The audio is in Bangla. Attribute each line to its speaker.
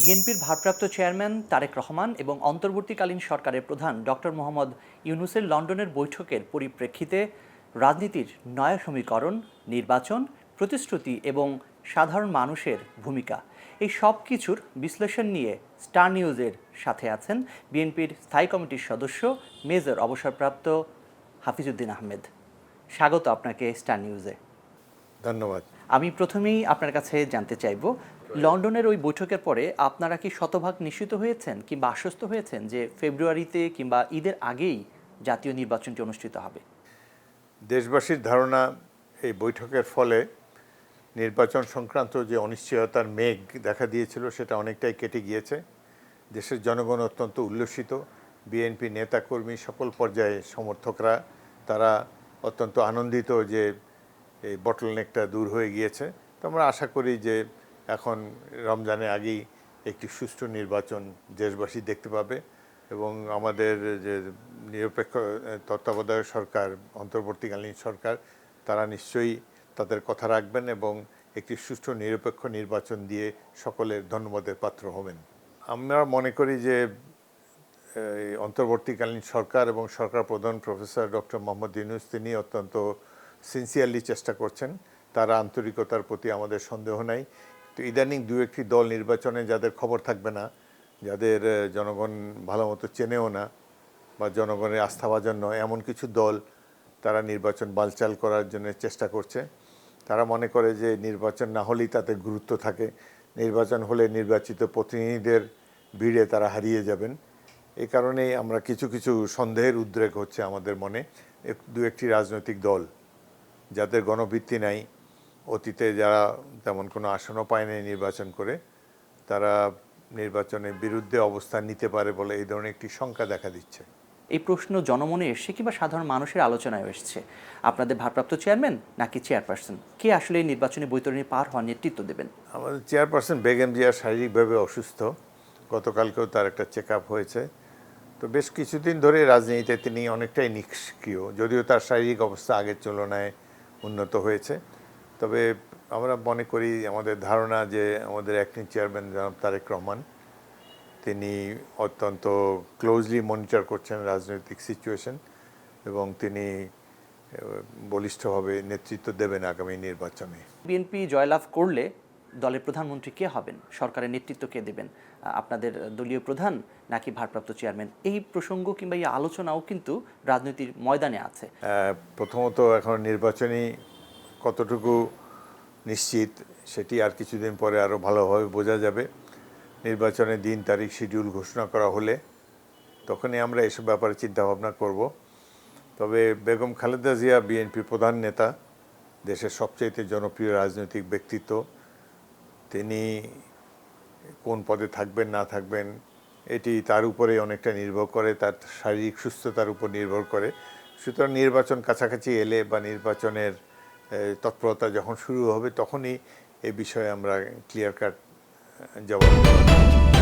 Speaker 1: বিএনপির ভারপ্রাপ্ত চেয়ারম্যান তারেক রহমান এবং অন্তর্বর্তীকালীন সরকারের প্রধান ডক্টর মোহাম্মদ ইউনূসের লন্ডনের বৈঠকের পরিপ্রেক্ষিতে রাজনীতির নয়া সমীকরণ, নির্বাচন, প্রতিশ্রুতি এবং সাধারণ মানুষের ভূমিকা এই সব কিছুর বিশ্লেষণ নিয়ে স্টার নিউজের সাথে আছেন বিএনপির স্থায়ী কমিটির সদস্য মেজর অবসরপ্রাপ্ত হাফিজউদ্দিন আহমেদ। স্বাগত আপনাকে স্টার নিউজে।
Speaker 2: ধন্যবাদ।
Speaker 1: আমি প্রথমেই আপনার কাছে জানতে চাইব, লন্ডনের ওই বৈঠকের পরে আপনারা কি শতভাগ নিশ্চিত হয়েছেন কিংবা আশ্বস্ত হয়েছেন যে ফেব্রুয়ারিতে কিংবা ঈদের আগেই জাতীয় নির্বাচনটি অনুষ্ঠিত হবে?
Speaker 2: দেশবাসীর ধারণা এই বৈঠকের ফলে নির্বাচন সংক্রান্ত যে অনিশ্চয়তার মেঘ দেখা দিয়েছিল সেটা অনেকটাই কেটে গিয়েছে। দেশের জনগণ অত্যন্ত উল্লসিত। বিএনপি নেতাকর্মী সকল পর্যায়ে সমর্থকরা তারা অত্যন্ত আনন্দিত যে এই বটলনেকটা দূর হয়ে গিয়েছে। তো আমরা আশা করি যে এখন রমজানের আগেই একটি সুষ্ঠু নির্বাচন দেশবাসী দেখতে পাবে এবং আমাদের যে নিরপেক্ষ তত্ত্বাবধায়ক সরকার, অন্তর্বর্তীকালীন সরকার, তারা নিশ্চয়ই তাদের কথা রাখবেন এবং একটি সুষ্ঠু নিরপেক্ষ নির্বাচন দিয়ে সকলের ধন্যবাদের পাত্র হবেন। আমরা মনে করি যে অন্তর্বর্তীকালীন সরকার এবং সরকার প্রধান প্রফেসর ডক্টর মোহাম্মদ ইউনূস তিনি অত্যন্ত সিনসিয়ারলি চেষ্টা করছেন। তার আন্তরিকতার প্রতি আমাদের সন্দেহ নাই। তো ইদানিং দু একটি দল নির্বাচনে যাদের খবর থাকবে না, যাদের জনগণ ভালো মতো চেনেও না বা জনগণের আস্থাভাজন নয়, এমন কিছু দল তারা নির্বাচন বালচাল করার জন্য চেষ্টা করছে। তারা মনে করে যে নির্বাচন না হলেই তাদের গুরুত্ব থাকে, নির্বাচন হলে নির্বাচিত প্রতিনিধিদের ভিড়ে তারা হারিয়ে যাবেন। এই কারণেই আমরা কিছু কিছু সন্দেহের উদ্রেক হচ্ছে আমাদের মনে। দু একটি রাজনৈতিক দল যাদের গণভিত্তি নাই, অতীতে যারা তেমন কোনো আসনও পায় নাই নির্বাচন করে, তারা নির্বাচনের বিরুদ্ধে অবস্থান নিতে পারে বলে এই ধরনের একটি শঙ্কা দেখা দিচ্ছে।
Speaker 1: এই প্রশ্ন জনমনে এসছে কিংবা সাধারণ মানুষের আলোচনায় এসছে, আপনাদের ভারপ্রাপ্ত চেয়ারম্যান নাকি চেয়ারপারসন কে আসলে এই নির্বাচনী বৈতরণী পার হওয়ার নেতৃত্ব দেবেন?
Speaker 2: আমাদের চেয়ারপারসন বেগম জিয়া শারীরিকভাবে অসুস্থ। গতকালকেও তার একটা চেক আপ হয়েছে। তো বেশ কিছুদিন ধরে রাজনীতিতে তিনি অনেকটাই নিষ্ক্রিয়, যদিও তার শারীরিক অবস্থা আগের তুলনায় উন্নত হয়েছে। তবে আমরা মনে করি, আমাদের ধারণা যে আমাদের অ্যাক্টিং চেয়ারম্যান জনাব তারেক রহমান তিনি অত্যন্ত ক্লোজলি মনিটর করছেন রাজনৈতিক সিচুয়েশন এবং তিনি বলিষ্ঠভাবে নেতৃত্ব দেবেন আগামী নির্বাচনে।
Speaker 1: বিএনপি জয়লাভ করলে দলের প্রধানমন্ত্রী কে হবেন, সরকারের নেতৃত্ব কে দেবেন, আপনাদের দলীয় প্রধান নাকি ভারপ্রাপ্ত চেয়ারম্যান? এই প্রসঙ্গ কিংবা এই আলোচনাও কিন্তু রাজনীতির ময়দানে আছে।
Speaker 2: প্রথমত এখন নির্বাচনী কতটুকু নিশ্চিত সেটি আর কিছুদিন পরে আরও ভালোভাবে বোঝা যাবে। নির্বাচনের দিন তারিখ শিডিউল ঘোষণা করা হলে তখনই আমরা এসব ব্যাপারে চিন্তাভাবনা করব। তবে বেগম খালেদা জিয়া বিএনপি প্রধান নেতা, দেশের সবচাইতে জনপ্রিয় রাজনৈতিক ব্যক্তিত্ব। তিনি কোন পদে থাকবেন না থাকবেন এটি তার উপরে অনেকটা নির্ভর করে, তার শারীরিক সুস্থতার উপর নির্ভর করে। সুতরাং নির্বাচন কাছাকাছি এলে বা নির্বাচনের তৎপরতা যখন শুরু হবে তখনই এই বিষয়ে আমরা ক্লিয়ার কাট জবাব দেব।